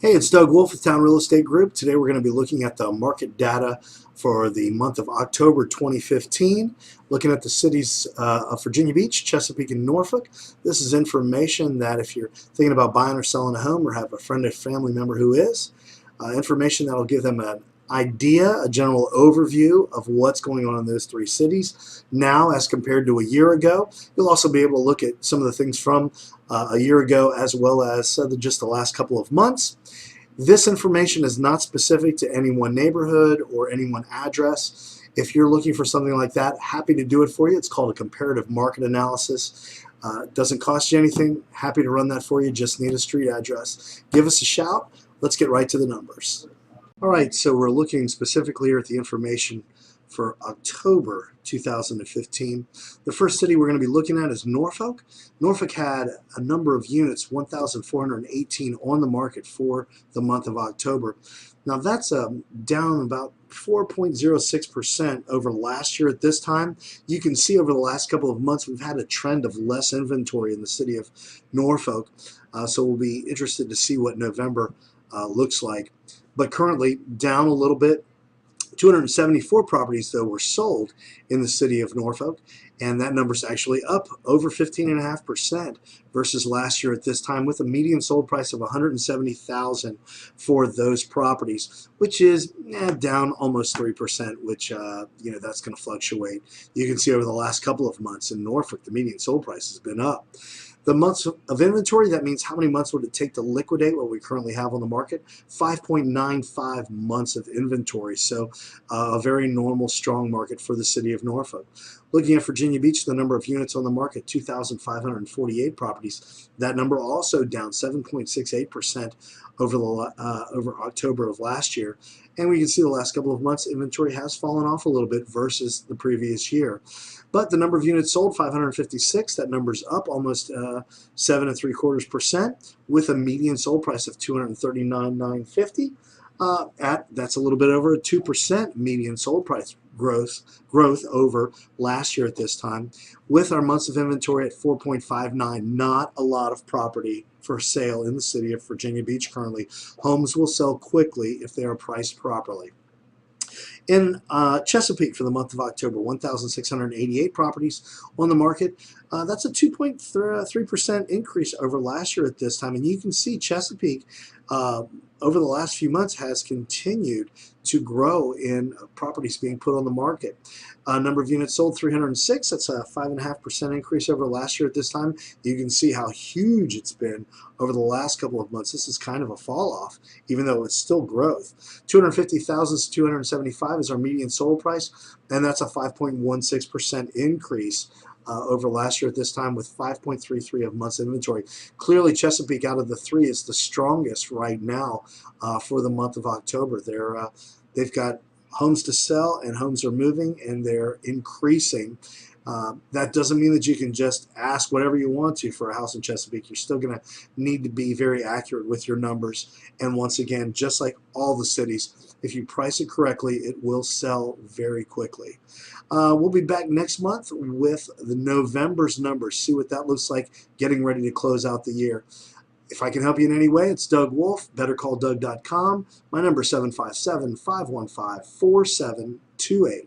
Hey, it's Doug Wolfe with Town Real Estate Group. Today we're going to be looking at the market data for the month of October 2015, looking at the cities of Virginia Beach, Chesapeake, and Norfolk. This is information that if you're thinking about buying or selling a home or have a friend or family member who is, information that will give them an idea, a general overview of what's going on in those three cities now as compared to a year ago. You'll also be able to look at some of the things from a year ago as well as just the last couple of months. This information is not specific to any one neighborhood or any one address. If you're looking for something like that, happy to do it for you. It's called a comparative market analysis. It doesn't cost you anything. Happy to run that for you. Just need a street address. Give us a shout. Let's get right to the numbers. All right, so we're looking specifically here at the information for October 2015. The first city we're going to be looking at is Norfolk. Norfolk had a number of units, 1,418 on the market for the month of October. Now that's down about 4.06% over last year at this time. You can see over the last couple of months we've had a trend of less inventory in the city of Norfolk. So we'll be interested to see what November looks like. But currently down a little bit. 274 properties, though, were sold in the city of Norfolk, and that number's actually up over 15.5% versus last year at this time, with a median sold price of $170,000 for those properties, which is down almost 3%, which that's going to fluctuate. You can see over the last couple of months in Norfolk, the median sold price has been up. The months of inventory, that means how many months would it take to liquidate what we currently have on the market? 5.95 months of inventory, so a very normal, strong market for the city of Norfolk. Looking at Virginia Beach, the number of units on the market, 2,548 properties. That number also down 7.68% over October of last year. And we can see the last couple of months, inventory has fallen off a little bit versus the previous year. But the number of units sold, 556, that number's up almost 7.75% with a median sold price of $239,950. That's a little bit over a 2% median sold price growth over last year at this time, with our months of inventory at 4.59. Not a lot of property for sale in the city of Virginia Beach currently. Homes will sell quickly if they are priced properly. In Chesapeake for the month of October, 1,688 properties on the market. That's a 2.3% increase over last year at this time. And you can see Chesapeake over the last few months has continued to grow in properties being put on the market. Number of units sold, 306. That's a 5.5% increase over last year at this time. You can see how huge it's been over the last couple of months. This is kind of a fall off, even though it's still growth. 250,000 to 275 is our median sold price, and that's a 5.16% increase over last year at this time, with 5.33 of months inventory. Clearly, Chesapeake out of the three is the strongest right now for the month of October. They've got homes to sell, and homes are moving, and they're increasing. That doesn't mean that you can just ask whatever you want to for a house in Chesapeake. You're still going to need to be very accurate with your numbers. And once again, just like all the cities, if you price it correctly, it will sell very quickly. We'll be back next month with the November's numbers, see what that looks like, getting ready to close out the year. If I can help you in any way, it's Doug Wolfe, bettercalldoug.com. My number is 757-515-4728.